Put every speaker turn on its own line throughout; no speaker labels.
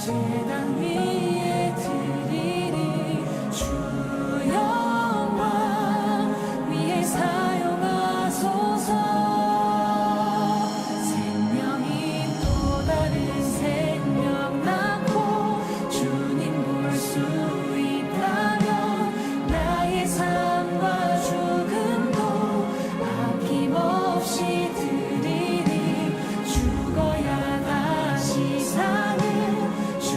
제단 위에 드리리. 주 영광 위에 사용하소서. 생명이 또 다른 생명 낳고 주님 볼 수 있다면 나의 삶과 죽음도 아낌없이 드리리. 죽어야 다시 사는 주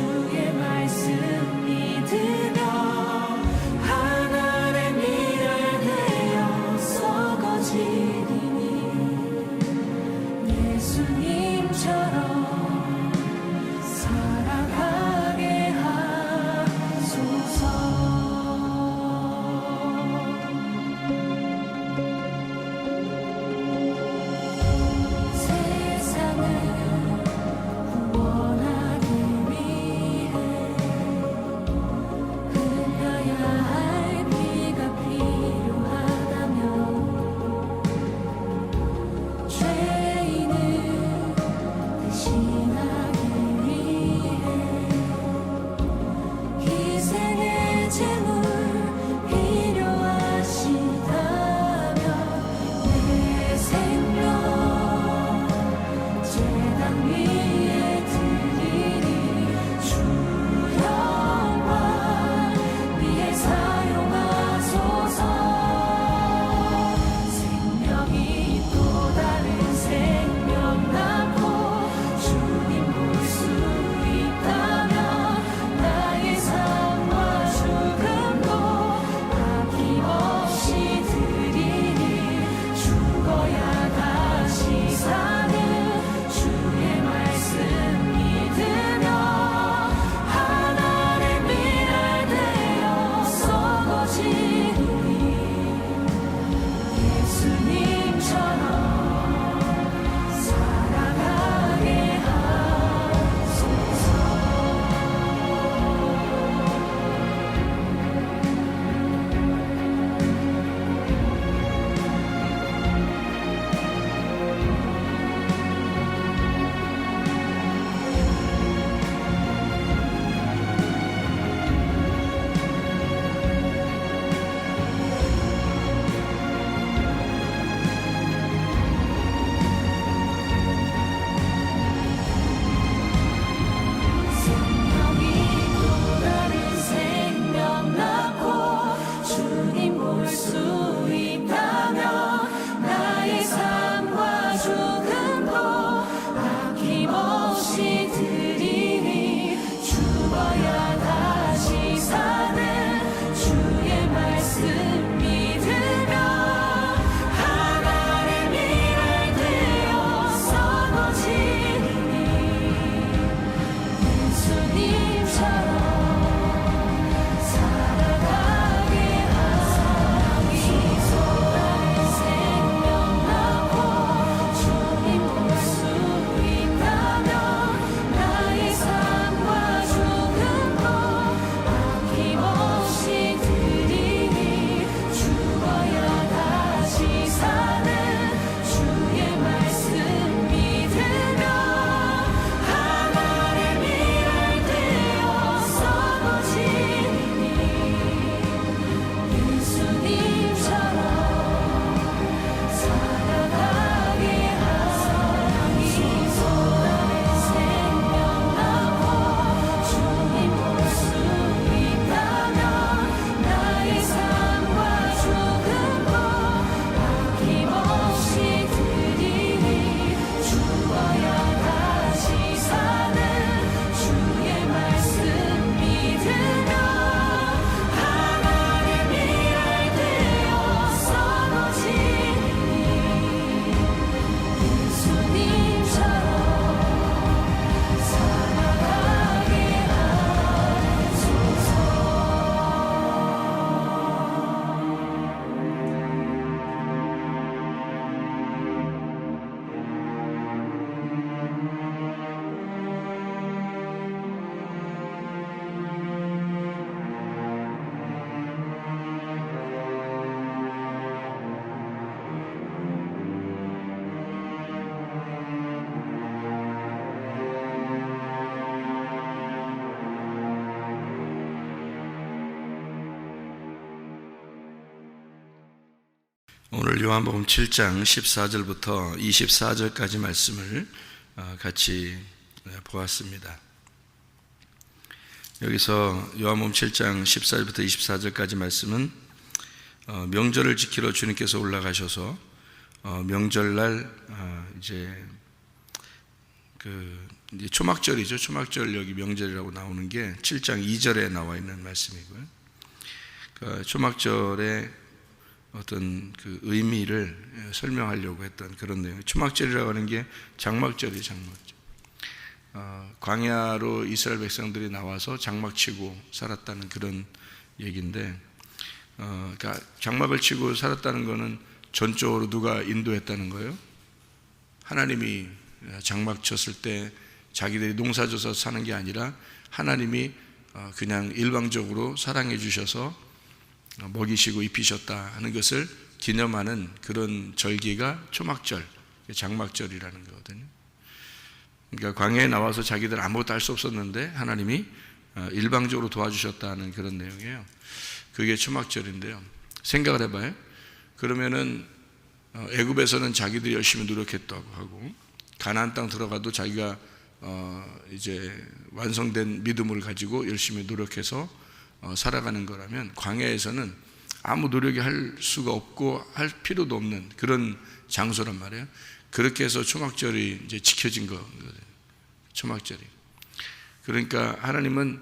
오늘 요한복음 7장 14절부터 24절까지 말씀을 같이 보았습니다. 여기서 요한복음 7장 14절부터 24절까지 말씀은 명절을 지키러 주님께서 올라가셔서 명절날 이제 초막절이죠. 초막절 여기 명절이라고 나오는 게 7장 2절에 나와 있는 말씀이고요. 초막절의 어떤 그 의미를 설명하려고 했던 그런 내용. 초막절이라고 하는 게 장막절이에요. 장막절. 광야로 이스라엘 백성들이 나와서 장막치고 살았다는 그런 얘기인데, 그러니까 장막을 치고 살았다는 거는 전적으로 누가 인도했다는 거예요? 하나님이 장막 쳤을 때 자기들이 농사져서 사는 게 아니라 하나님이 그냥 일방적으로 사랑해 주셔서 먹이시고 입히셨다 하는 것을 기념하는 그런 절기가 초막절, 장막절이라는 거거든요. 그러니까 광야에 나와서 자기들 아무것도 할 수 없었는데 하나님이 일방적으로 도와주셨다는 그런 내용이에요. 그게 초막절인데요. 생각을 해봐요. 그러면은 애굽에서는 자기들이 열심히 노력했다고 하고, 가나안 땅 들어가도 자기가 이제 완성된 믿음을 가지고 열심히 노력해서 살아가는 거라면, 광야에서는 아무 노력이 할 수가 없고 할 필요도 없는 그런 장소란 말이에요. 그렇게 해서 초막절이 이제 지켜진 거거든요. 초막절이. 그러니까 하나님은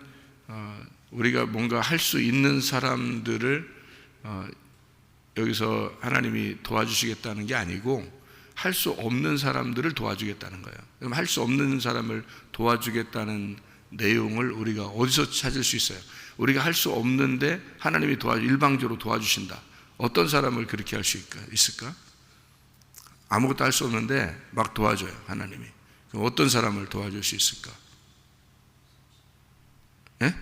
우리가 뭔가 할 수 있는 사람들을 여기서 하나님이 도와주시겠다는 게 아니고, 할 수 없는 사람들을 도와주겠다는 거예요. 그럼 할 수 없는 사람을 도와주겠다는 내용을 우리가 어디서 찾을 수 있어요? 우리가 할 수 없는데 하나님이 일방적으로 도와주신다. 어떤 사람을 그렇게 할 수 있을까? 아무것도 할 수 없는데 막 도와줘요, 하나님이. 그럼 어떤 사람을 도와줄 수 있을까? 예?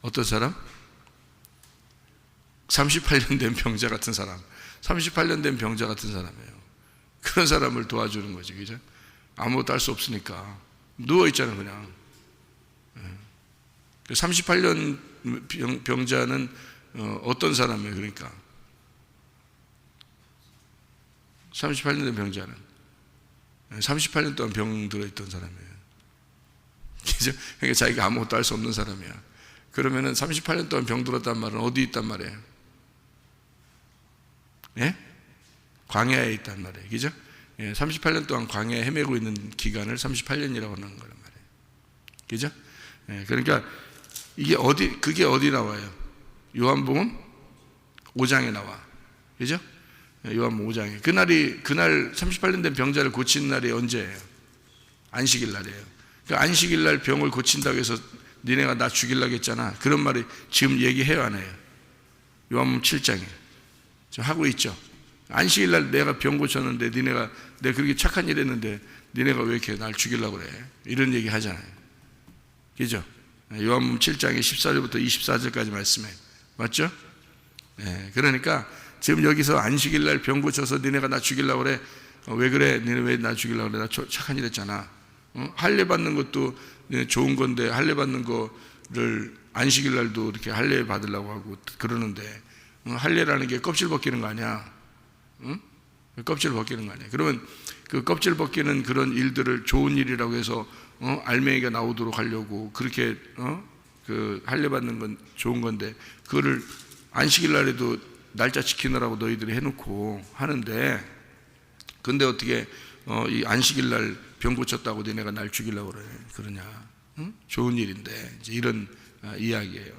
어떤 사람? 38년 된 병자 같은 사람. 38년 된 병자 같은 사람이에요. 그런 사람을 도와주는 거지, 그죠? 아무것도 할 수 없으니까 누워있잖아요, 그냥. 38년 병자는 어떤 사람이에요? 그러니까 38년 된 병자는 38년 동안 병 들어있던 사람이에요. 그죠? 그러니까 자기가 아무것도 할 수 없는 사람이야. 그러면은 38년 동안 병 들었단 말은 어디 있단 말이에요? 예? 광야에 있단 말이에요. 그죠? 38년 동안 광야에 헤매고 있는 기간을 38년이라고 하는 거란 말이에요. 그죠? 그러니까 그게 어디 나와요? 요한복음 5장에 나와. 그죠? 요한복음 5장에. 그날 38년 된 병자를 고치는 날이 언제예요? 안식일 날이에요. 그러니까 안식일 날 병을 고친다고 해서 니네가 나 죽이려고 했잖아. 그런 말이 지금 얘기해요, 안 해요? 요한복음 7장에. 지금 하고 있죠. 안식일 날 내가 병 고쳤는데 내가 그렇게 착한 일 했는데 니네가 왜 이렇게 날 죽이려고 그래? 이런 얘기 하잖아요. 그죠? 요한복음 7장에 14절부터 24절까지 말씀해. 맞죠? 그러니까 지금 여기서 안식일 날 병 고쳐서 니네가 나 죽이려고 그래. 왜 그래? 니네 왜 나 죽이려고 그래? 나 착한 일 했잖아. 할례 받는 것도 좋은 건데, 할례 받는 거를 안식일 날도 이렇게 할례 받으려고 하고 그러는데, 할례라는 게 껍질 벗기는 거 아니야? 껍질 벗기는 거 아니야? 그러면 그 껍질 벗기는 그런 일들을 좋은 일이라고 해서 알맹이가 나오도록 하려고 그렇게 그 할례 받는 건 좋은 건데, 그거를 안식일 날에도 날짜 지키느라고 너희들이 해놓고 하는데, 근데 어떻게 이 안식일 날 병 고쳤다고 너네가 날 죽이려고 그러냐? 좋은 일인데, 이제 이런 이야기예요.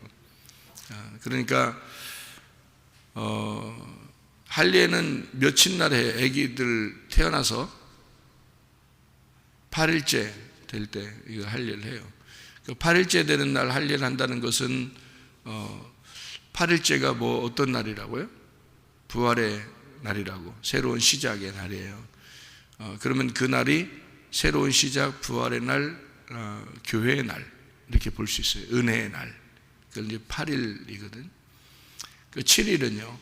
그러니까 할례는 며칠 날에 아기들 태어나서 8일째 될 때 이거 할례를 해요. 8일째 되는 날 할례를 한다는 것은 8일째가 뭐 어떤 날이라고요? 부활의 날이라고, 새로운 시작의 날이에요. 그러면 그 날이 새로운 시작, 부활의 날, 교회의 날 이렇게 볼 수 있어요. 은혜의 날. 그건 이제 8일이거든. 그 7일은요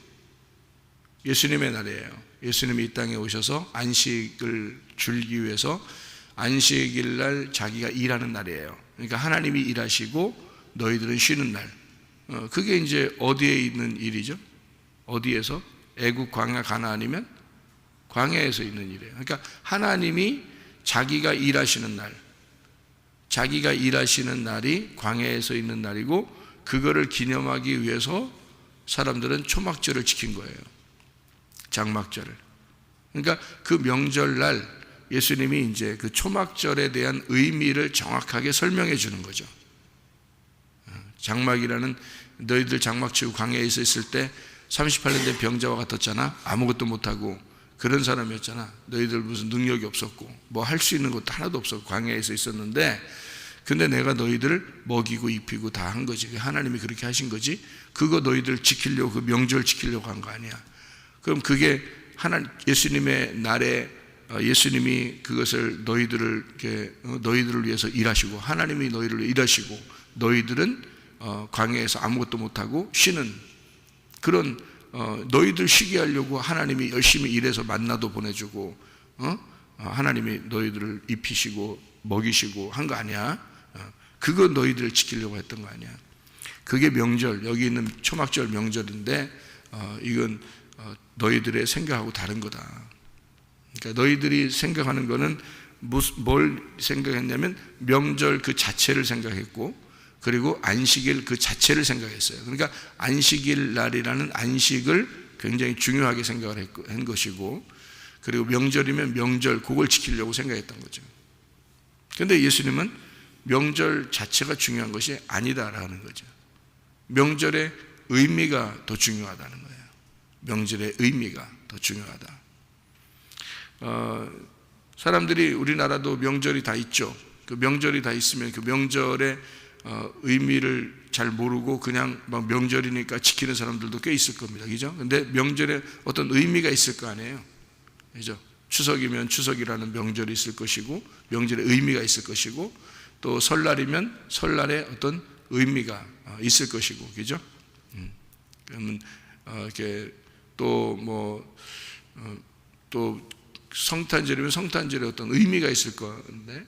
예수님의 날이에요. 예수님이 이 땅에 오셔서 안식을 줄기 위해서 안식일 날 자기가 일하는 날이에요. 그러니까 하나님이 일하시고 너희들은 쉬는 날. 그게 이제 어디에 있는 일이죠? 어디에서? 애국 광야 가나안이면 광야에서 있는 일이에요. 그러니까 하나님이 자기가 일하시는 날이 광야에서 있는 날이고, 그거를 기념하기 위해서 사람들은 초막절을 지킨 거예요. 장막절을. 그러니까 그 명절날 예수님이 이제 그 초막절에 대한 의미를 정확하게 설명해 주는 거죠. 장막이라는, 너희들 장막 치고 광야에 있을 때 38년 된 병자와 같았잖아. 아무것도 못하고 그런 사람이었잖아. 너희들 무슨 능력이 없었고 뭐 할 수 있는 것도 하나도 없었고 광야에서 있었는데, 근데 내가 너희들을 먹이고 입히고 다 한 거지. 하나님이 그렇게 하신 거지. 그거 너희들 지키려고, 그 명절 지키려고 한 거 아니야. 그럼 그게 예수님의 날에 예수님이 그것을 너희들을 위해서 일하시고, 하나님이 너희를 일하시고, 너희들은 광야에서 아무것도 못하고 쉬는 그런, 너희들 쉬게 하려고 하나님이 열심히 일해서 만나도 보내주고, 하나님이 너희들을 입히시고 먹이시고 한 거 아니야. 그거 너희들을 지키려고 했던 거 아니야. 그게 명절, 여기 있는 초막절 명절인데, 이건 너희들의 생각하고 다른 거다. 그러니까 너희들이 생각하는 거는 뭘 생각했냐면 명절 그 자체를 생각했고, 그리고 안식일 그 자체를 생각했어요. 그러니까 안식일 날이라는 안식을 굉장히 중요하게 생각을 한 것이고, 그리고 명절이면 명절 그걸 지키려고 생각했던 거죠. 그런데 예수님은 명절 자체가 중요한 것이 아니다라는 거죠. 명절의 의미가 더 중요하다는 거예요. 명절의 의미가 더 중요하다. 사람들이, 우리나라도 명절이 다 있죠. 그 명절이 다 있으면 그 명절의 의미를 잘 모르고 그냥 막 명절이니까 지키는 사람들도 꽤 있을 겁니다. 그죠? 근데 명절에 어떤 의미가 있을 거 아니에요. 그죠? 추석이면 추석이라는 명절이 있을 것이고, 명절의 의미가 있을 것이고, 또 설날이면 설날에 어떤 의미가 있을 것이고, 그죠? 그러면 이렇게 또 성탄절이면 성탄절에 어떤 의미가 있을 건데,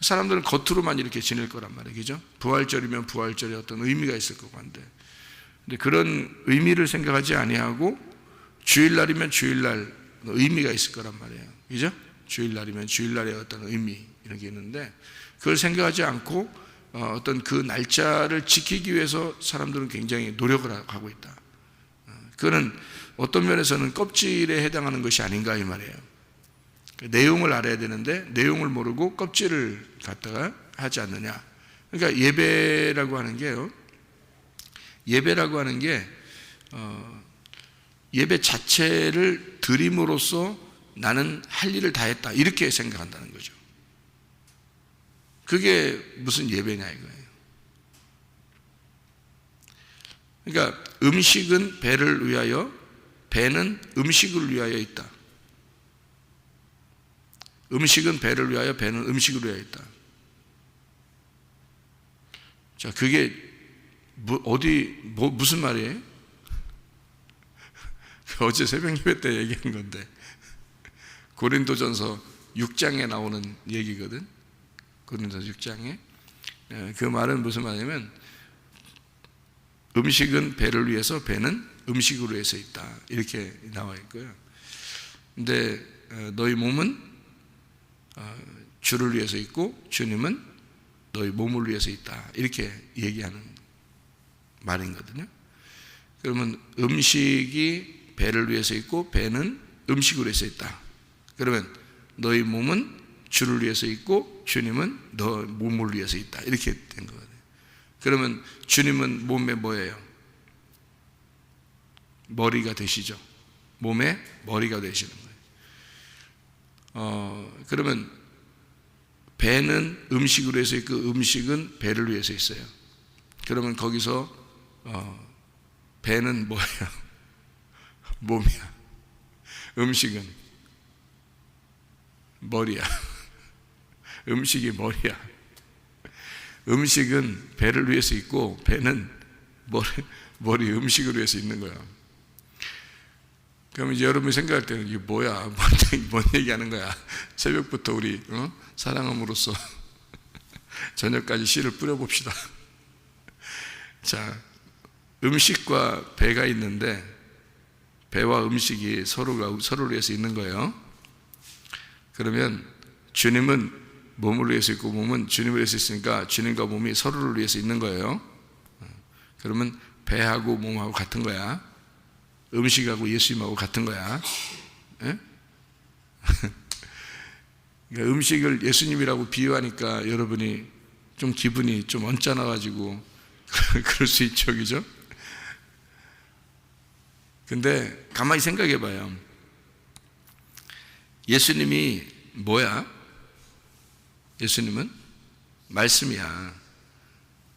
사람들은 겉으로만 이렇게 지낼 거란 말이에요. 그죠? 부활절이면 부활절에 어떤 의미가 있을 거고 한데, 근데 그런 의미를 생각하지 아니하고 주일날이면 주일날 의미가 있을 거란 말이에요. 그죠? 주일날이면 주일날의 어떤 의미 이런 게 있는데, 그걸 생각하지 않고 어떤 그 날짜를 지키기 위해서 사람들은 굉장히 노력을 하고 있다. 그거는 어떤 면에서는 껍질에 해당하는 것이 아닌가 이 말이에요. 내용을 알아야 되는데 내용을 모르고 껍질을 갖다가 하지 않느냐. 그러니까 예배라고 하는 게요, 예배라고 하는 게 예배 자체를 드림으로써 나는 할 일을 다 했다 이렇게 생각한다는 거죠. 그게 무슨 예배냐 이거예요. 그러니까 음식은 배를 위하여, 배는 음식을 위하여 있다. 음식은 배를 위하여, 배는 음식을 위하여 있다. 자, 그게 무슨 말이에요? 어제 새벽 예배 때 얘기한 건데, 고린도전서 6장에 나오는 얘기거든. 고린도전서 6장에. 그 말은 무슨 말이냐면, 음식은 배를 위해서, 배는 음식으로 위해서 있다 이렇게 나와 있고요. 근데 너희 몸은 주를 위해서 있고 주님은 너희 몸을 위해서 있다 이렇게 얘기하는 말이거든요. 그러면 음식이 배를 위해서 있고 배는 음식을 위해서 있다. 그러면 너희 몸은 주를 위해서 있고 주님은 너 몸을 위해서 있다 이렇게 된 거거든요. 그러면 주님은 몸에 뭐예요? 머리가 되시죠. 몸에 머리가 되시는 거예요. 그러면 배는 음식으로 해서 있고 음식은 배를 위해서 있어요. 그러면 거기서 배는 뭐예요? 몸이야. 음식은 머리야. 음식이 머리야. 음식은 배를 위해서 있고 배는 머리 음식을 위해서 있는 거야. 그럼 이제 여러분이 생각할 때는 이게 뭐야? 뭔 얘기하는 거야? 새벽부터 우리 사랑함으로써 저녁까지 씨를 뿌려봅시다. 자, 음식과 배가 있는데 배와 음식이 서로를 위해서 있는 거예요. 그러면 주님은 몸을 위해서 있고 몸은 주님을 위해서 있으니까 주님과 몸이 서로를 위해서 있는 거예요. 그러면 배하고 몸하고 같은 거야. 음식하고 예수님하고 같은 거야. 예? 그러니까 음식을 예수님이라고 비유하니까 여러분이 좀 기분이 좀 언짢아가지고 그럴 수 있죠, 그죠? 근데 가만히 생각해 봐요. 예수님이 뭐야? 예수님은 말씀이야.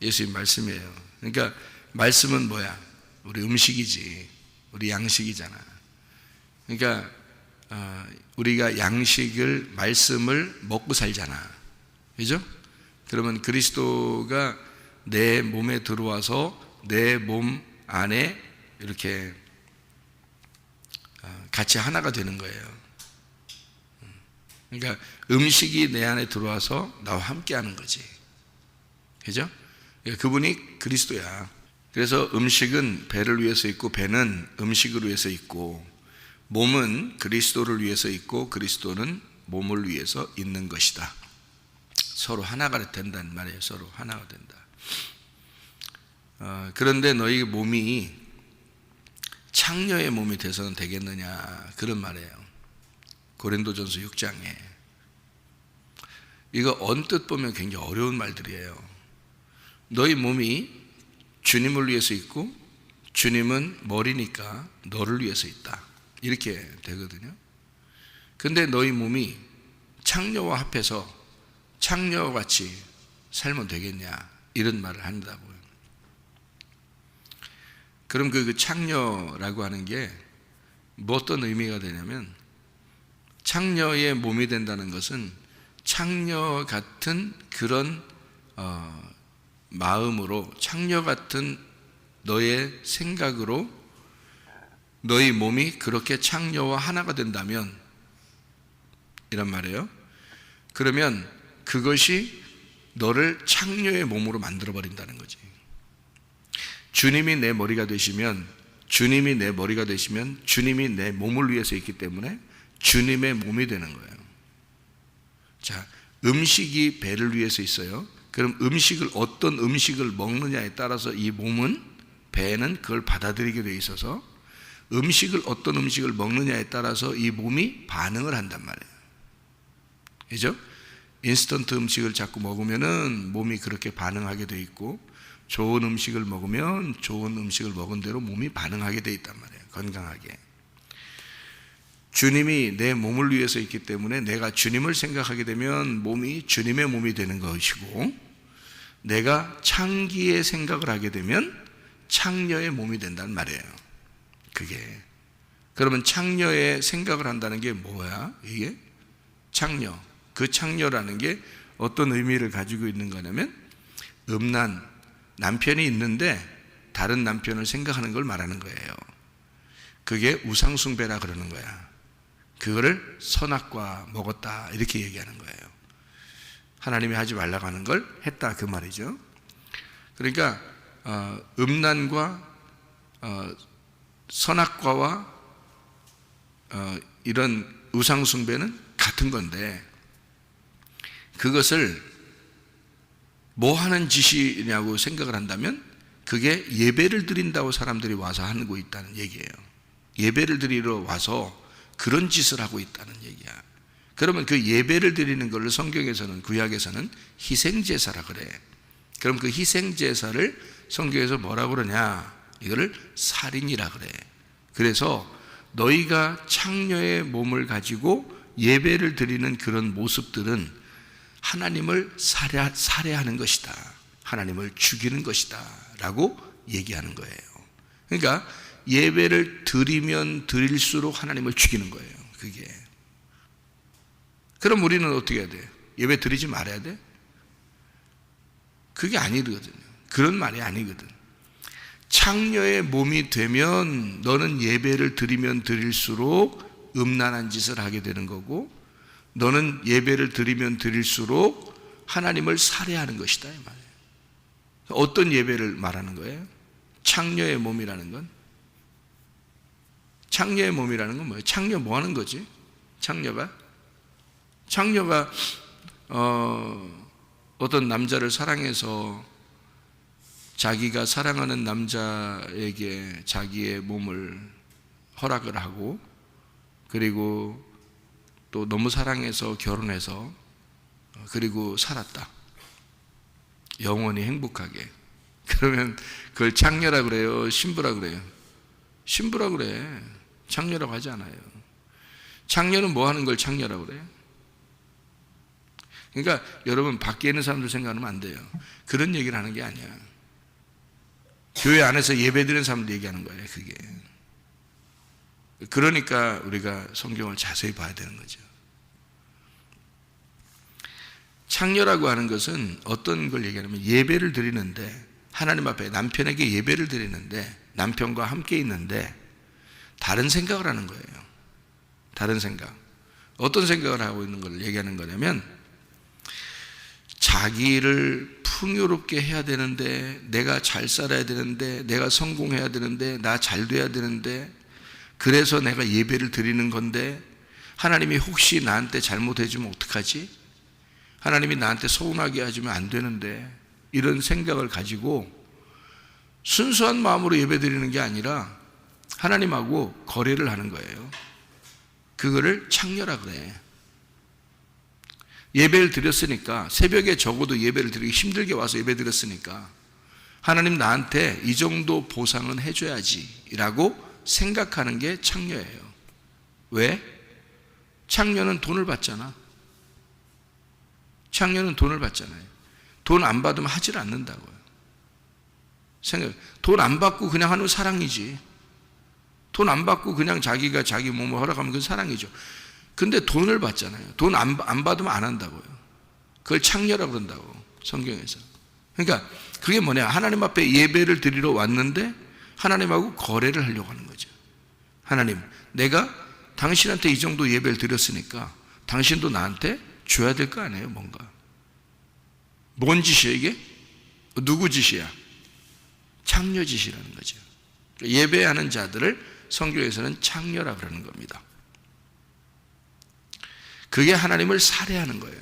예수님 말씀이에요. 그러니까 말씀은 뭐야? 우리 음식이지. 우리 양식이잖아. 그러니까 우리가 양식을 말씀을 먹고 살잖아. 그죠? 그러면 그리스도가 내 몸에 들어와서 내 몸 안에 이렇게 같이 하나가 되는 거예요. 그러니까 음식이 내 안에 들어와서 나와 함께 하는 거지. 그죠? 그분이 그리스도야. 그래서 음식은 배를 위해서 있고 배는 음식을 위해서 있고 몸은 그리스도를 위해서 있고 그리스도는 몸을 위해서 있는 것이다. 서로 하나가 된다는 말이에요. 서로 하나가 된다. 그런데 너희 몸이 창녀의 몸이 돼서는 되겠느냐, 그런 말이에요. 고린도전서 6장에. 이거 언뜻 보면 굉장히 어려운 말들이에요. 너희 몸이 주님을 위해서 있고 주님은 머리니까 너를 위해서 있다, 이렇게 되거든요. 근데 너희 몸이 창녀와 합해서 창녀같이 살면 되겠냐, 이런 말을 한다고요. 그럼 그 창녀라고 하는 게 뭐 어떤 의미가 되냐면, 창녀의 몸이 된다는 것은 창녀 같은 그런 마음으로, 창녀 같은 너의 생각으로 너희 몸이 그렇게 창녀와 하나가 된다면, 이란 말이에요. 그러면 그것이 너를 창녀의 몸으로 만들어 버린다는 거지. 주님이 내 머리가 되시면, 주님이 내 머리가 되시면 주님이 내 몸을 위해서 있기 때문에 주님의 몸이 되는 거예요. 자, 음식이 배를 위해서 있어요. 그럼 음식을, 어떤 음식을 먹느냐에 따라서 이 몸은, 배는 그걸 받아들이게 돼 있어서 음식을, 어떤 음식을 먹느냐에 따라서 이 몸이 반응을 한단 말이에요. 그죠? 인스턴트 음식을 자꾸 먹으면은 몸이 그렇게 반응하게 돼 있고, 좋은 음식을 먹으면 좋은 음식을 먹은 대로 몸이 반응하게 돼 있단 말이에요. 건강하게. 주님이 내 몸을 위해서 있기 때문에 내가 주님을 생각하게 되면 몸이 주님의 몸이 되는 것이고, 내가 창기의 생각을 하게 되면 창녀의 몸이 된다는 말이에요. 그게. 그러면 창녀의 생각을 한다는 게 뭐야? 이게 창녀. 그 창녀라는 게 어떤 의미를 가지고 있는 거냐면, 음란, 남편이 있는데 다른 남편을 생각하는 걸 말하는 거예요. 그게 우상숭배라 그러는 거야. 그거를 선악과 먹었다, 이렇게 얘기하는 거예요. 하나님이 하지 말라고 하는 걸 했다, 그 말이죠. 그러니까 음란과 선악과와 이런 우상숭배는 같은 건데, 그것을 뭐 하는 짓이냐고 생각을 한다면 그게 예배를 드린다고 사람들이 와서 하고 있다는 얘기예요. 예배를 드리러 와서 그런 짓을 하고 있다는 얘기야. 그러면 그 예배를 드리는 것을 성경에서는, 구약에서는 희생제사라 그래. 그럼 그 희생제사를 성경에서 뭐라고 그러냐? 이거를 살인이라 그래. 그래서 너희가 창녀의 몸을 가지고 예배를 드리는 그런 모습들은 하나님을 살해하는 것이다, 하나님을 죽이는 것이다 라고 얘기하는 거예요. 그러니까 예배를 드리면 드릴수록 하나님을 죽이는 거예요. 그게. 그럼 우리는 어떻게 해야 돼? 예배 드리지 말아야 돼? 그게 아니거든요. 그런 말이 아니거든. 창녀의 몸이 되면 너는 예배를 드리면 드릴수록 음란한 짓을 하게 되는 거고, 너는 예배를 드리면 드릴수록 하나님을 살해하는 것이다, 이 말이에요. 어떤 예배를 말하는 거예요? 창녀의 몸이라는 건 창녀의 몸이라는 건 뭐예요? 창녀 뭐 하는 거지? 창녀가 어떤 남자를 사랑해서 자기가 사랑하는 남자에게 자기의 몸을 허락을 하고, 그리고 또 너무 사랑해서 결혼해서, 그리고 살았다. 영원히 행복하게. 그러면 그걸 창녀라 그래요? 신부라 그래요? 신부라 그래. 창녀라고 하지 않아요. 창녀는 뭐 하는 걸 창녀라고 그래요? 그러니까 여러분, 밖에 있는 사람들 생각하면 안 돼요. 그런 얘기를 하는 게 아니야. 교회 안에서 예배드리는 사람들 얘기하는 거예요, 그게. 그러니까 우리가 성경을 자세히 봐야 되는 거죠. 창녀라고 하는 것은 어떤 걸 얘기하냐면, 예배를 드리는데, 하나님 앞에 남편에게 예배를 드리는데, 남편과 함께 있는데 다른 생각을 하는 거예요. 다른 생각. 어떤 생각을 하고 있는 걸 얘기하는 거냐면, 자기를 풍요롭게 해야 되는데, 내가 잘 살아야 되는데, 내가 성공해야 되는데, 나 잘 돼야 되는데, 그래서 내가 예배를 드리는 건데, 하나님이 혹시 나한테 잘못해주면 어떡하지? 하나님이 나한테 서운하게 해주면 안 되는데, 이런 생각을 가지고 순수한 마음으로 예배 드리는 게 아니라 하나님하고 거래를 하는 거예요. 그거를 창녀라 그래. 예배를 드렸으니까, 새벽에 적어도 예배를 드리기 힘들게 와서 예배 드렸으니까 하나님 나한테 이 정도 보상은 해줘야지 라고 생각하는 게 창녀예요. 왜? 창녀는 돈을 받잖아. 창녀는 돈을 받잖아요. 돈 안 받으면 하질 않는다고요. 돈 안 받고 그냥 하는 사랑이지. 돈 안 받고 그냥 자기가 자기 몸을 허락하면 그건 사랑이죠. 근데 돈을 받잖아요. 돈 안 받으면 안 한다고요. 그걸 창녀라고 그런다고, 성경에서. 그러니까 그게 뭐냐, 하나님 앞에 예배를 드리러 왔는데 하나님하고 거래를 하려고 하는 거죠. 하나님, 내가 당신한테 이 정도 예배를 드렸으니까 당신도 나한테 줘야 될 거 아니에요, 뭔가. 뭔 짓이야 이게? 누구 짓이야? 창녀 짓이라는 거죠. 예배하는 자들을 성경에서는 창녀라 그러는 겁니다. 그게 하나님을 살해하는 거예요.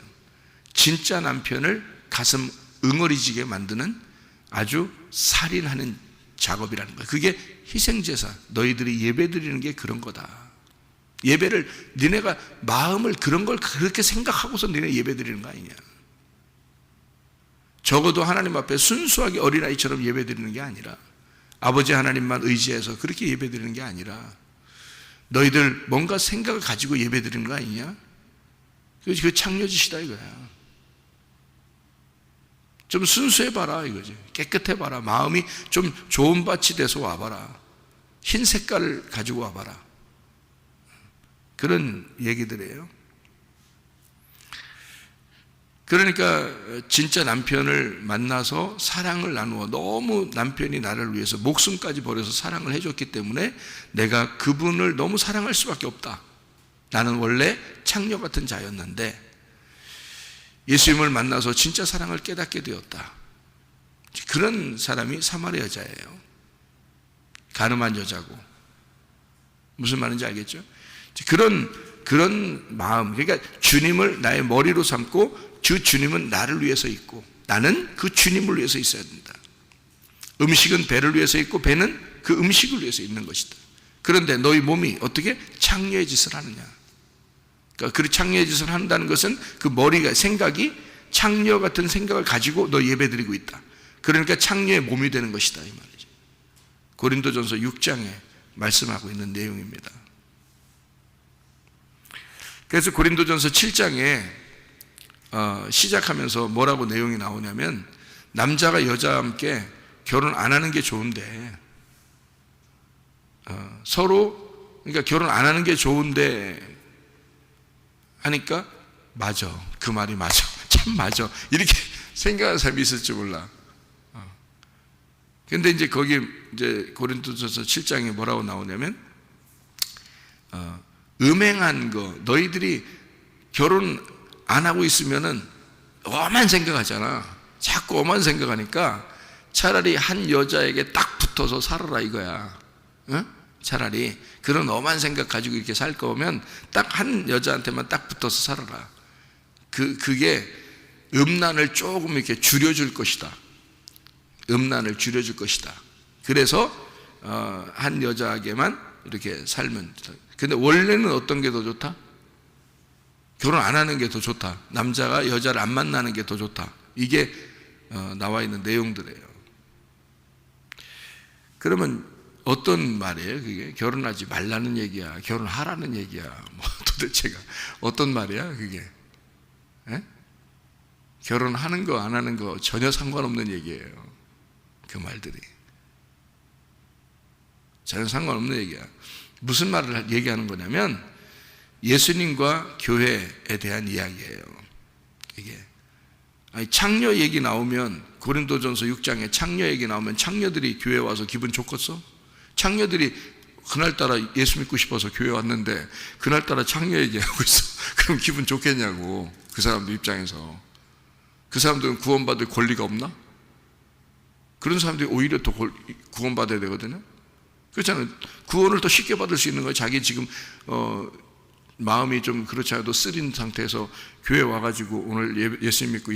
진짜 남편을 가슴 응어리지게 만드는 아주 살인하는 작업이라는 거예요. 그게 희생제사, 너희들이 예배드리는 게 그런 거다. 예배를, 니네가 마음을 그런 걸 그렇게 생각하고서 니네 예배드리는 거 아니냐. 적어도 하나님 앞에 순수하게 어린아이처럼 예배드리는 게 아니라, 아버지 하나님만 의지해서 그렇게 예배드리는 게 아니라, 너희들 뭔가 생각을 가지고 예배드리는 거 아니냐. 그 창녀짓이다 이거야. 좀 순수해봐라 이거지. 깨끗해봐라. 마음이 좀 좋은 밭이 돼서 와봐라. 흰 색깔을 가지고 와봐라. 그런 얘기들이에요. 그러니까 진짜 남편을 만나서 사랑을 나누어, 너무 남편이 나를 위해서 목숨까지 버려서 사랑을 해줬기 때문에 내가 그분을 너무 사랑할 수밖에 없다. 나는 원래 창녀 같은 자였는데 예수님을 만나서 진짜 사랑을 깨닫게 되었다. 그런 사람이 사마리아 여자예요. 가늠한 여자고. 무슨 말인지 알겠죠? 그런 마음, 그러니까 주님을 나의 머리로 삼고 그 주님은 나를 위해서 있고 나는 그 주님을 위해서 있어야 된다. 음식은 배를 위해서 있고 배는 그 음식을 위해서 있는 것이다. 그런데 너희 몸이 어떻게 창녀의 짓을 하느냐. 그러니까 그 창녀의 짓을 한다는 것은 그 머리가, 생각이 창녀 같은 생각을 가지고 너 예배드리고 있다. 그러니까 창녀의 몸이 되는 것이다 이 말이죠. 고린도전서 6장에 말씀하고 있는 내용입니다. 그래서 고린도전서 7장에 시작하면서 뭐라고 내용이 나오냐면, 남자가 여자와 함께 결혼 안 하는 게 좋은데, 서로, 그러니까 결혼 안 하는 게 좋은데 하니까, 맞아, 그 말이 맞아, 참 맞아, 이렇게 생각하는 사람이 있을 줄 몰라. 근데 이제 거기 이제 고린도전서 7장에 뭐라고 나오냐면, 음행한 거, 너희들이 결혼 안 하고 있으면은 엄한 생각하잖아. 자꾸 엄한 생각하니까 차라리 한 여자에게 딱 붙어서 살아라 이거야. 어? 차라리 그런 엄한 생각 가지고 이렇게 살 거면 딱 한 여자한테만 딱 붙어서 살아라. 그게 음란을 조금 이렇게 줄여줄 것이다. 음란을 줄여줄 것이다. 그래서 한 여자에게만 이렇게 살면. 근데 원래는 어떤 게 더 좋다? 결혼 안 하는 게 더 좋다. 남자가 여자를 안 만나는 게 더 좋다. 이게 나와 있는 내용들이에요. 그러면 어떤 말이에요? 그게 결혼하지 말라는 얘기야, 결혼하라는 얘기야, 뭐 도대체가 어떤 말이야? 그게 결혼하는 거 안 하는 거 전혀 상관없는 얘기예요. 그 말들이 전혀 상관없는 얘기야. 무슨 말을 얘기하는 거냐면 예수님과 교회에 대한 이야기예요. 이게 아니, 창녀 얘기 나오면 고린도전서 6장에 창녀 얘기 나오면 창녀들이 교회 와서 기분 좋겠어? 창녀들이 그날따라 예수 믿고 싶어서 교회 왔는데 그날따라 창녀 얘기하고 있어. 그럼 기분 좋겠냐고. 그 사람들 입장에서. 그 사람들은 구원받을 권리가 없나? 그런 사람들이 오히려 더 구원받아야 되거든요. 그렇잖아요. 구원을 더 쉽게 받을 수 있는 거예요. 자기 지금 마음이 좀 그렇지 않아도 쓰린 상태에서 교회 와가지고 오늘 예수 믿고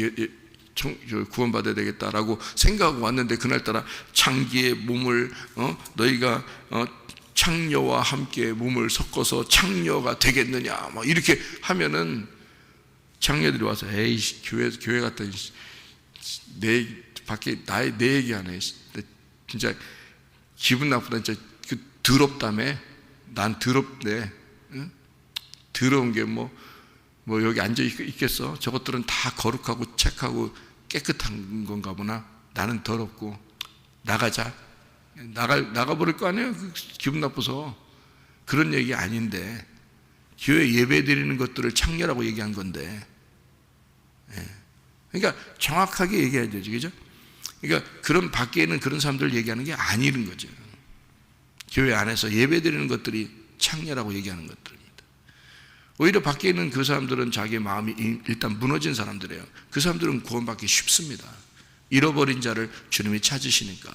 구원받아야 되겠다라고 생각하고 왔는데 그날따라 창기의 몸을 너희가 창녀와 함께 몸을 섞어서 창녀가 되겠느냐 막 이렇게 하면은 창녀들이 와서 에이 교회 갔다 내 밖에 내 얘기하네. 진짜 기분 나쁘다. 진짜 더럽다며. 난 더럽대. 응? 더러운 게 뭐 여기 앉아 있겠어? 저것들은 다 거룩하고 착하고 깨끗한 건가 보나? 나는 더럽고. 나가자. 나가버릴 거 아니에요? 기분 나빠서. 그런 얘기 아닌데 교회 예배 드리는 것들을 창녀라고 얘기한 건데. 그러니까 정확하게 얘기해야 되죠. 그죠? 그러니까 그런 밖에 있는 그런 사람들을 얘기하는 게 아니는 거죠. 교회 안에서 예배 드리는 것들이 창녀라고 얘기하는 것들입니다. 오히려 밖에 있는 그 사람들은 자기의 마음이 일단 무너진 사람들이에요. 그 사람들은 구원받기 쉽습니다. 잃어버린 자를 주님이 찾으시니까.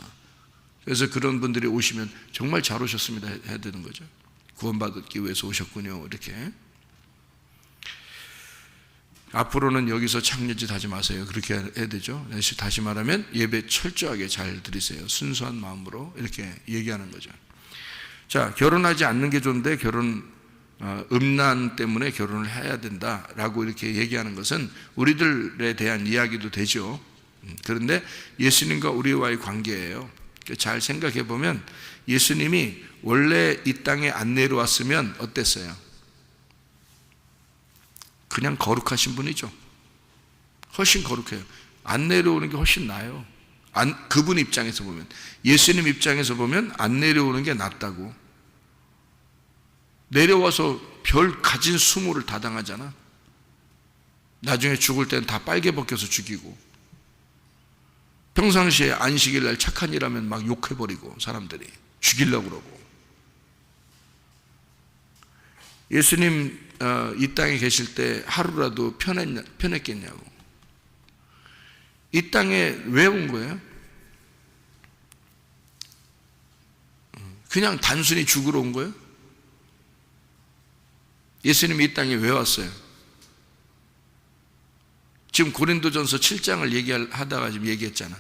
그래서 그런 분들이 오시면 정말 잘 오셨습니다 해야 되는 거죠. 구원받기 위해서 오셨군요. 이렇게. 앞으로는 여기서 창녀짓 하지 마세요. 그렇게 해야 되죠. 다시 말하면 예배 철저하게 잘 드리세요. 순수한 마음으로 이렇게 얘기하는 거죠. 자, 결혼하지 않는 게 좋은데 음란 때문에 결혼을 해야 된다라고 이렇게 얘기하는 것은 우리들에 대한 이야기도 되죠. 그런데 예수님과 우리와의 관계예요. 잘 생각해 보면 예수님이 원래 이 땅에 안 내려왔으면 어땠어요? 그냥 거룩하신 분이죠. 훨씬 거룩해요. 안 내려오는 게 훨씬 나아요. 그분 입장에서 보면, 예수님 입장에서 보면 안 내려오는 게 낫다고. 내려와서 별 가진 수모를 다 당하잖아. 나중에 죽을 때는 다 빨개 벗겨서 죽이고, 평상시에 안식일 날 착한 일 하면 막 욕해버리고 사람들이 죽이려고 그러고. 예수님 이 땅에 계실 때 하루라도 편했겠냐고. 이 땅에 왜 온 거예요? 그냥 단순히 죽으러 온 거예요? 예수님이 이 땅에 왜 왔어요? 지금 고린도전서 7장을 얘기하다가 지금 얘기했잖아.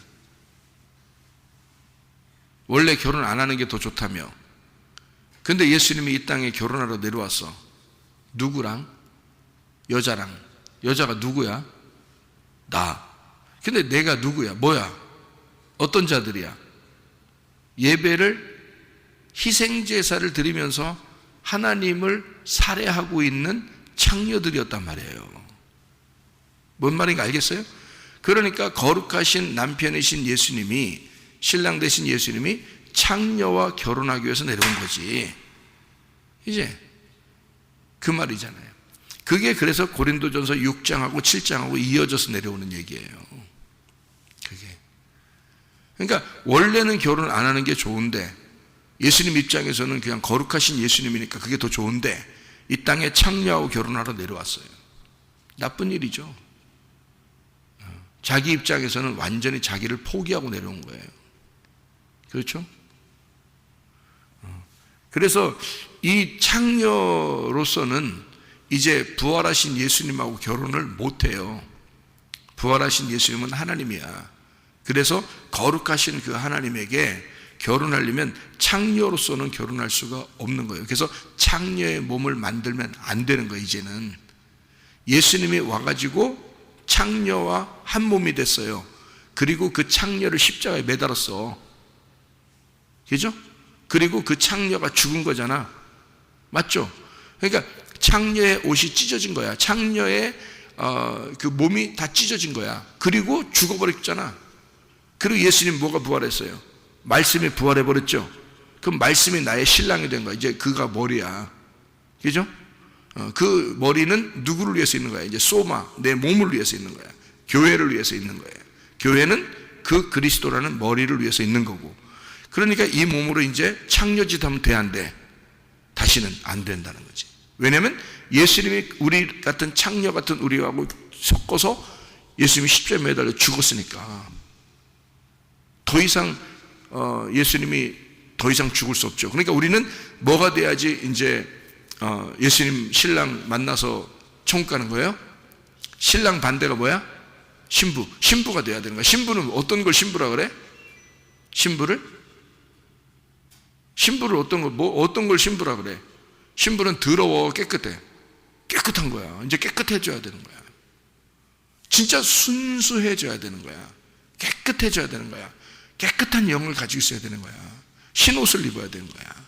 원래 결혼 안 하는 게 더 좋다며. 근데 예수님이 이 땅에 결혼하러 내려왔어. 누구랑? 여자랑. 여자가 누구야? 나. 근데 내가 누구야? 뭐야? 어떤 자들이야? 예배를 희생제사를 드리면서 하나님을 살해하고 있는 창녀들이었단 말이에요. 뭔 말인가 알겠어요? 그러니까 거룩하신 남편이신 예수님이, 신랑 되신 예수님이 창녀와 결혼하기 위해서 내려온 거지. 이제 그 말이잖아요. 그게 그래서 고린도전서 6장하고 7장하고 이어져서 내려오는 얘기예요. 그게. 그러니까 원래는 결혼 안 하는 게 좋은데 예수님 입장에서는 그냥 거룩하신 예수님이니까 그게 더 좋은데 이 땅에 창녀하고 결혼하러 내려왔어요. 나쁜 일이죠. 자기 입장에서는 완전히 자기를 포기하고 내려온 거예요. 그렇죠? 그래서 이 창녀로서는 이제 부활하신 예수님하고 결혼을 못해요. 부활하신 예수님은 하나님이야. 그래서 거룩하신 그 하나님에게 결혼하려면 창녀로서는 결혼할 수가 없는 거예요. 그래서 창녀의 몸을 만들면 안 되는 거예요. 이제는 예수님이 와가지고 창녀와 한 몸이 됐어요. 그리고 그 창녀를 십자가에 매달았어. 그죠? 그리고 그 창녀가 죽은 거잖아. 맞죠? 그러니까 창녀의 옷이 찢어진 거야. 창녀의 그 몸이 다 찢어진 거야. 그리고 죽어버렸잖아. 그리고 예수님 뭐가 부활했어요? 말씀이 부활해버렸죠. 그럼 말씀이 나의 신랑이 된 거야. 이제 그가 머리야. 그죠? 그 머리는 누구를 위해서 있는 거야? 이제 소마, 내 몸을 위해서 있는 거야. 교회를 위해서 있는 거야. 교회는 그 그리스도라는 머리를 위해서 있는 거고. 그러니까 이 몸으로 이제 창녀짓 하면 돼, 안 돼? 다시는 안 된다는 거지. 왜냐하면 예수님이 우리 같은 창녀 같은 우리하고 섞어서 예수님이 십자가에 매달려 죽었으니까 더 이상 예수님이 더 이상 죽을 수 없죠. 그러니까 우리는 뭐가 돼야지 이제 예수님 신랑 만나서 천국 가는 거예요? 신랑 반대가 뭐야? 신부가 돼야 되는 거야. 신부는 어떤 걸 신부라 그래? 신부를 어떤 걸 신부라 그래? 신부는 더러워, 깨끗한 거야. 이제 깨끗해져야 되는 거야. 진짜 순수해져야 되는 거야. 깨끗해져야 되는 거야. 깨끗한 영을 가지고 있어야 되는 거야. 흰옷을 입어야 되는 거야.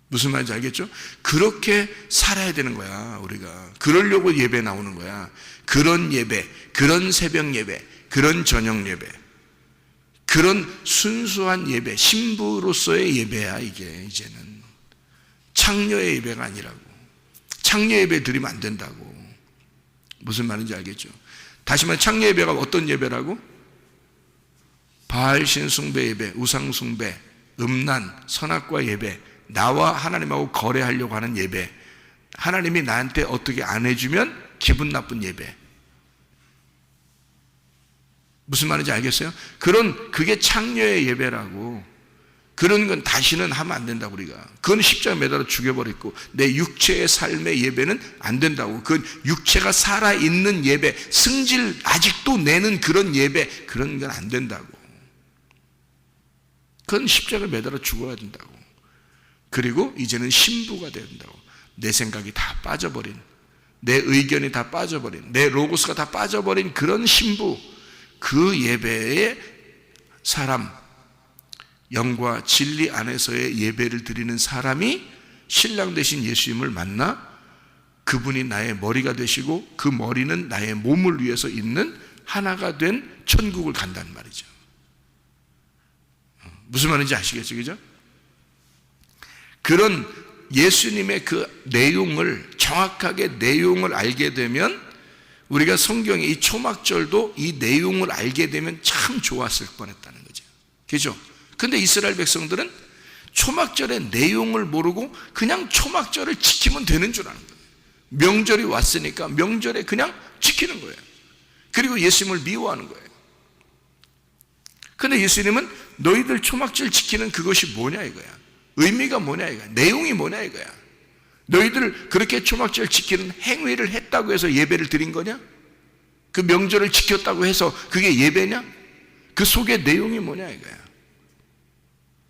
무슨 말인지 알겠죠? 그렇게 살아야 되는 거야, 우리가. 그러려고 예배 나오는 거야. 그런 예배, 그런 새벽 예배, 그런 저녁 예배, 그런 순수한 예배, 신부로서의 예배야, 이게 이제는. 창녀의 예배가 아니라고. 창녀 예배 드리면 안 된다고. 무슨 말인지 알겠죠? 다시 말해, 창녀 예배가 어떤 예배라고? 바알 신숭배 예배, 우상 숭배, 음란, 선악과 예배, 나와 하나님하고 거래하려고 하는 예배, 하나님이 나한테 어떻게 안 해주면 기분 나쁜 예배. 무슨 말인지 알겠어요? 그게 창녀의 예배라고. 그런 건 다시는 하면 안 된다고. 우리가 그건 십자가에 매달아 죽여버렸고, 내 육체의 삶의 예배는 안 된다고. 그 육체가 살아있는 예배, 승질 아직도 내는 그런 예배, 그런 건 안 된다고. 그건 십자가에 매달아 죽어야 된다고. 그리고 이제는 신부가 돼야 된다고. 내 생각이 다 빠져버린, 내 의견이 다 빠져버린, 내 로고스가 다 빠져버린 그런 신부, 그 예배의 사람, 영과 진리 안에서의 예배를 드리는 사람이 신랑 되신 예수님을 만나 그분이 나의 머리가 되시고 그 머리는 나의 몸을 위해서 있는 하나가 된 천국을 간다는 말이죠. 무슨 말인지 아시겠죠? 그죠? 그런 예수님의 그 내용을, 정확하게 내용을 알게 되면, 우리가 성경의 이 초막절도 이 내용을 알게 되면 참 좋았을 뻔했다는 거죠. 그죠? 근데 이스라엘 백성들은 초막절의 내용을 모르고 그냥 초막절을 지키면 되는 줄 아는 거예요. 명절이 왔으니까 명절에 그냥 지키는 거예요. 그리고 예수님을 미워하는 거예요. 근데 예수님은 너희들 초막절 지키는 그것이 뭐냐 이거야. 의미가 뭐냐 이거야. 내용이 뭐냐 이거야. 너희들 그렇게 초막절 지키는 행위를 했다고 해서 예배를 드린 거냐? 그 명절을 지켰다고 해서 그게 예배냐? 그 속의 내용이 뭐냐 이거야.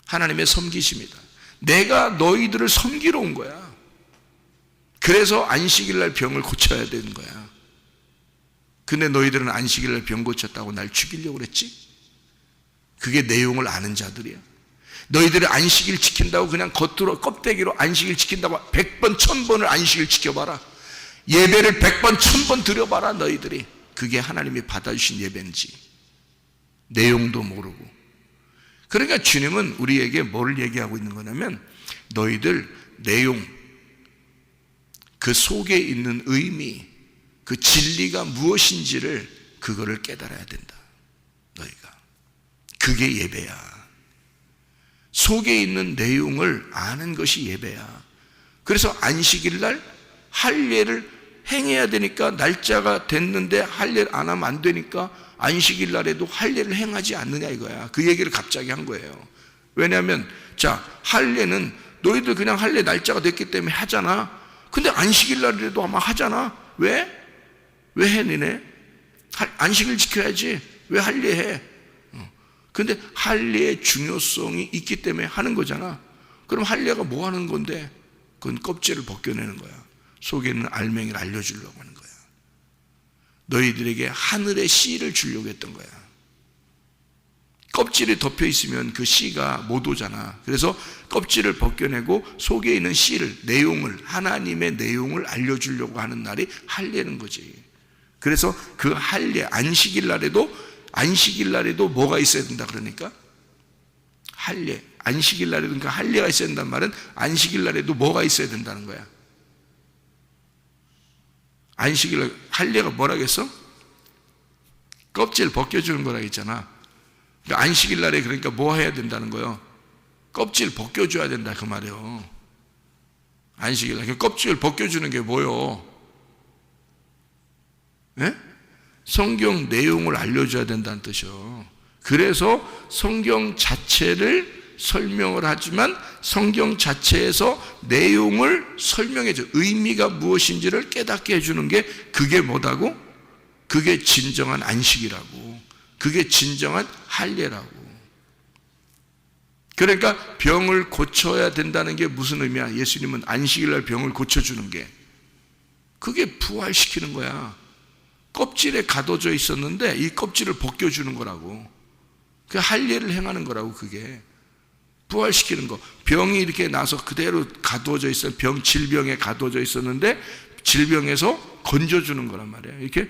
하나님의 섬기심이다. 내가 너희들을 섬기러 온 거야. 그래서 안식일 날 병을 고쳐야 되는 거야. 근데 너희들은 안식일 날 병 고쳤다고 날 죽이려고 그랬지? 그게 내용을 아는 자들이야. 너희들이 안식일 지킨다고 그냥 겉으로 껍데기로 안식일 지킨다고 100번 1000번을 안식일 지켜봐라. 예배를 100번 1000번 드려봐라. 너희들이 그게 하나님이 받아주신 예배인지 내용도 모르고. 그러니까 주님은 우리에게 뭘 얘기하고 있는 거냐면, 너희들 내용, 그 속에 있는 의미, 그 진리가 무엇인지를 그거를 깨달아야 된다. 너희가 그게 예배야. 속에 있는 내용을 아는 것이 예배야. 그래서 안식일 날 할례를 행해야 되니까, 날짜가 됐는데 할례를 안 하면 안 되니까 안식일 날에도 할례를 행하지 않느냐 이거야. 그 얘기를 갑자기 한 거예요. 왜냐하면 자, 할례는 너희들 그냥 할례 날짜가 됐기 때문에 하잖아. 근데 안식일 날이라도 아마 하잖아. 왜? 왜 해, 니네? 안식일 지켜야지. 왜 할례해? 근데 할례의 중요성이 있기 때문에 하는 거잖아. 그럼 할례가 뭐 하는 건데? 그건 껍질을 벗겨내는 거야. 속에 있는 알맹이를 알려주려고 하는 거야. 너희들에게 하늘의 씨를 주려고 했던 거야. 껍질이 덮여 있으면 그 씨가 못 오잖아. 그래서 껍질을 벗겨내고 속에 있는 씨를, 내용을, 하나님의 내용을 알려주려고 하는 날이 할례는 거지. 그래서 그 할례, 안식일 날에도 뭐가 있어야 된다 그러니까? 할례, 안식일 날에도, 그러니까 할례가 있어야 된다는 말은 안식일 날에도 뭐가 있어야 된다는 거야. 안식일 날, 할례가 뭐라겠어? 껍질 벗겨주는 거라 했잖아. 그러니까 안식일 날에 그러니까 뭐 해야 된다는 거예요? 껍질 벗겨줘야 된다 그 말이에요. 안식일 날 껍질 벗겨주는 게 뭐요? 예? 성경 내용을 알려줘야 된다는 뜻이요. 그래서 성경 자체를 설명을 하지만 성경 자체에서 내용을 설명해줘. 의미가 무엇인지를 깨닫게 해주는 게 그게 뭐다고? 그게 진정한 안식이라고. 그게 진정한 할례라고. 그러니까 병을 고쳐야 된다는 게 무슨 의미야? 예수님은 안식일날 병을 고쳐주는 게 그게 부활시키는 거야. 껍질에 가둬져 있었는데 이 껍질을 벗겨주는 거라고. 그 할례를 행하는 거라고. 그게 부활시키는 거. 병이 이렇게 나서 그대로 가두어져 있어요. 질병에 가두어져 있었는데 질병에서 건져주는 거란 말이에요. 이렇게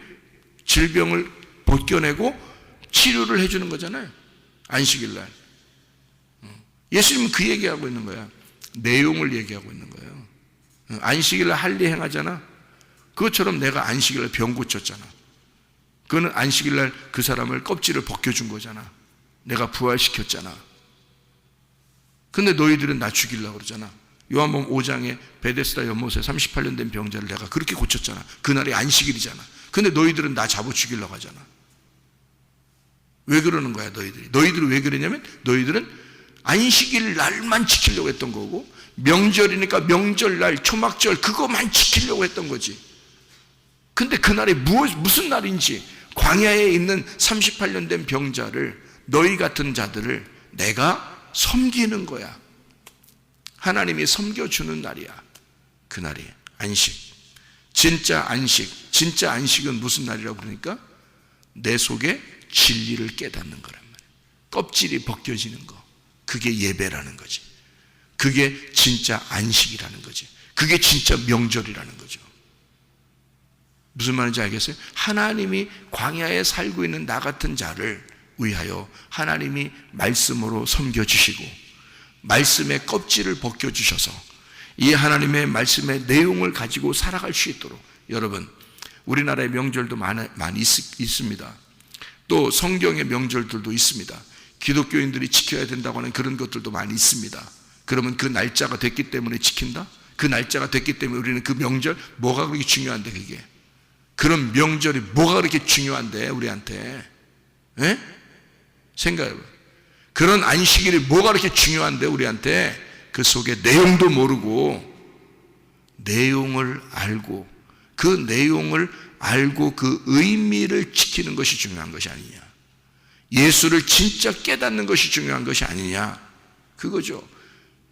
질병을 벗겨내고 치료를 해주는 거잖아요. 안식일 날. 예수님은 그 얘기하고 있는 거야. 내용을 얘기하고 있는 거예요. 안식일 날 할례 행하잖아. 그것처럼 내가 안식일 날 병 고쳤잖아. 그거는 안식일 날 그 사람을 껍질을 벗겨준 거잖아. 내가 부활시켰잖아. 근데 너희들은 나 죽이려고 그러잖아. 요한복음 5장에 베데스다 연못에 38년 된 병자를 내가 그렇게 고쳤잖아. 그날이 안식일이잖아. 근데 너희들은 나 잡아 죽이려고 하잖아. 왜 그러는 거야 너희들이? 너희들은 왜 그러냐면 너희들은 안식일 날만 지키려고 했던 거고 명절이니까 명절날 초막절 그거만 지키려고 했던 거지. 근데 그날이 무슨 날인지 광야에 있는 38년 된 병자를 너희 같은 자들을 내가 섬기는 거야. 하나님이 섬겨주는 날이야. 그날이 안식. 진짜 안식. 진짜 안식은 무슨 날이라고 그러니까? 내 속에 진리를 깨닫는 거란 말이야. 껍질이 벗겨지는 거. 그게 예배라는 거지. 그게 진짜 안식이라는 거지. 그게 진짜 명절이라는 거죠. 무슨 말인지 알겠어요? 하나님이 광야에 살고 있는 나 같은 자를 위하여 하나님이 말씀으로 섬겨주시고 말씀의 껍질을 벗겨주셔서 이 하나님의 말씀의 내용을 가지고 살아갈 수 있도록. 여러분, 우리나라의 명절도 많이 있습니다. 또 성경의 명절들도 있습니다. 기독교인들이 지켜야 된다고 하는 그런 것들도 많이 있습니다. 그러면 그 날짜가 됐기 때문에 지킨다? 그 날짜가 됐기 때문에 우리는 그 명절 뭐가 그렇게 중요한데 그게? 그런 명절이 뭐가 그렇게 중요한데 우리한테? 에? 생각해봐요. 그런 안식일이 뭐가 그렇게 중요한데 우리한테? 그 속에 내용도 모르고 내용을 알고 그 내용을 알고 그 의미를 지키는 것이 중요한 것이 아니냐. 예수를 진짜 깨닫는 것이 중요한 것이 아니냐. 그거죠.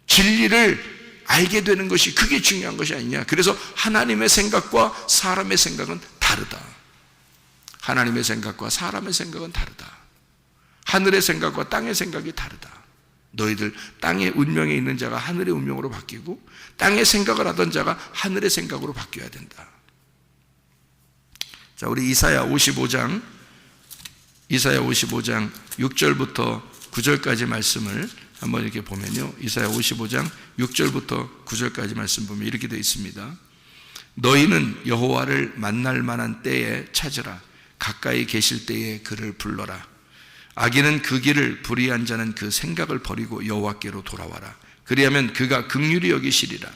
진리를 알게 되는 것이 그게 중요한 것이 아니냐. 그래서 하나님의 생각과 사람의 생각은 다르다. 하나님의 생각과 사람의 생각은 다르다. 하늘의 생각과 땅의 생각이 다르다. 너희들 땅의 운명에 있는 자가 하늘의 운명으로 바뀌고 땅의 생각을 하던 자가 하늘의 생각으로 바뀌어야 된다. 자, 우리 이사야 55장 6절부터 9절까지 말씀을 한번 이렇게 보면요. 이사야 55장 6절부터 9절까지 말씀 보면 이렇게 되어 있습니다. 너희는 여호와를 만날 만한 때에 찾으라. 가까이 계실 때에 그를 불러라. 악인은 그 길을 불의한 자는 그 생각을 버리고 여호와께로 돌아와라. 그리하면 그가 긍휼히 여기시리라.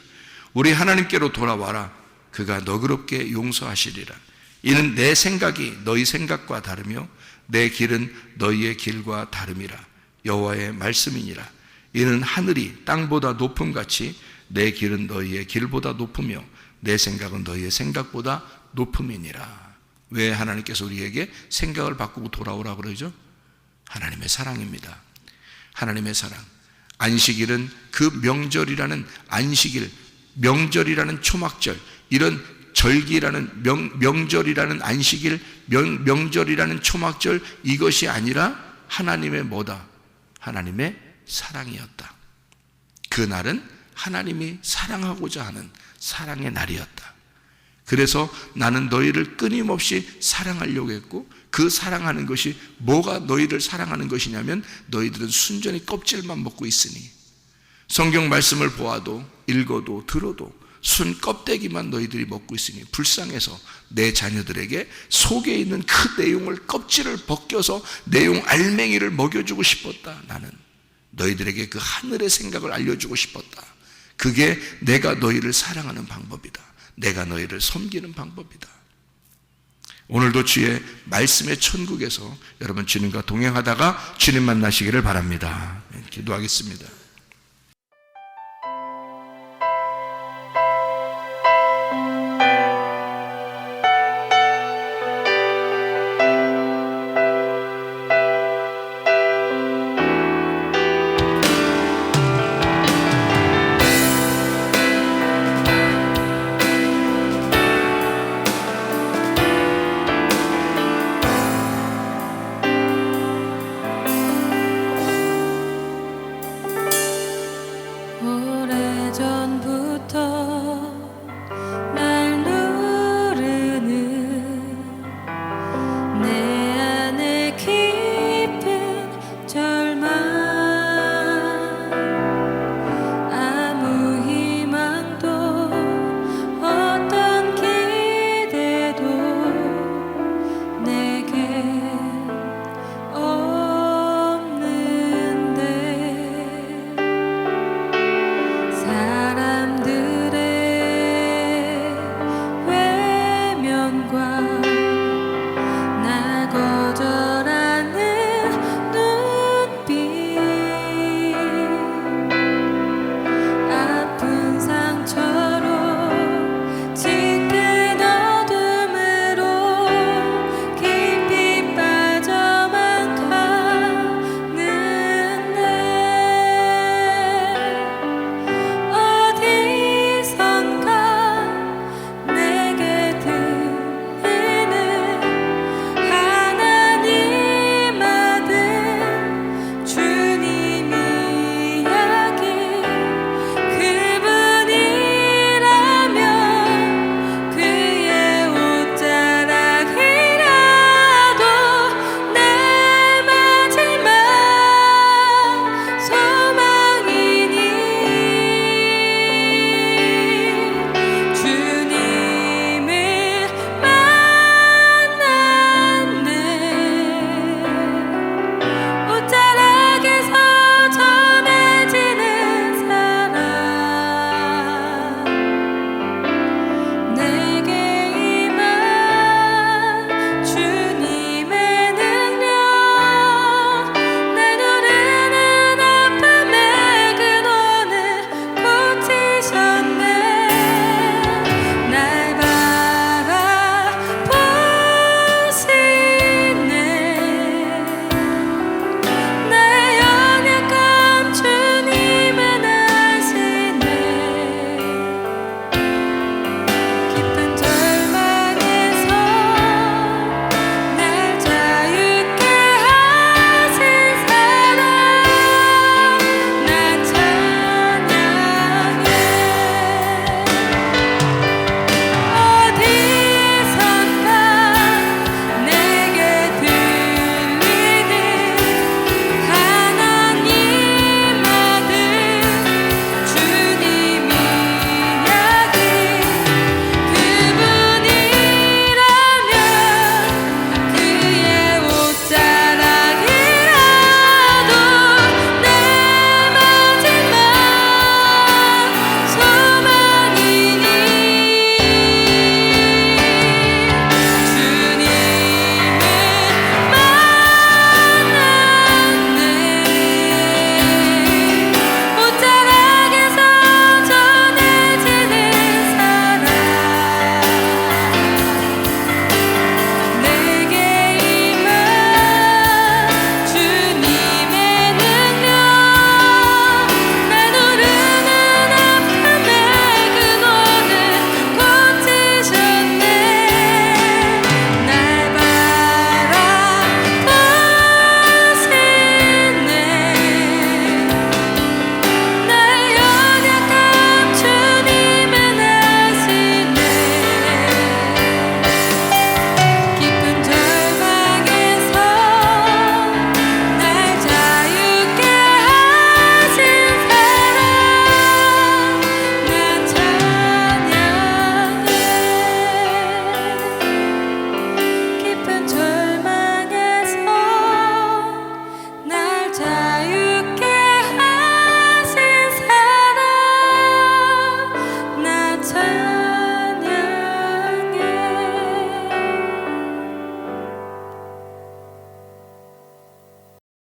우리 하나님께로 돌아와라. 그가 너그럽게 용서하시리라. 이는 내 생각이 너희 생각과 다르며 내 길은 너희의 길과 다름이라. 여호와의 말씀이니라. 이는 하늘이 땅보다 높음같이 내 길은 너희의 길보다 높으며 내 생각은 너희의 생각보다 높음이니라. 왜 하나님께서 우리에게 생각을 바꾸고 돌아오라 그러죠? 하나님의 사랑입니다. 하나님의 사랑. 안식일은 그 명절이라는 안식일, 명절이라는 초막절, 이런 절기라는 명절이라는 안식일, 명절이라는 초막절, 이것이 아니라 하나님의 뭐다? 하나님의 사랑이었다. 그 날은 하나님이 사랑하고자 하는 사랑의 날이었다. 그래서 나는 너희를 끊임없이 사랑하려고 했고, 그 사랑하는 것이 뭐가 너희를 사랑하는 것이냐면 너희들은 순전히 껍질만 먹고 있으니, 성경 말씀을 보아도 읽어도 들어도 순 껍데기만 너희들이 먹고 있으니 불쌍해서 내 자녀들에게 속에 있는 그 내용을, 껍질을 벗겨서 내용 알맹이를 먹여주고 싶었다. 나는 너희들에게 그 하늘의 생각을 알려주고 싶었다. 그게 내가 너희를 사랑하는 방법이다. 내가 너희를 섬기는 방법이다. 오늘도 주의 말씀의 천국에서 여러분 주님과 동행하다가 주님 만나시기를 바랍니다. 기도하겠습니다.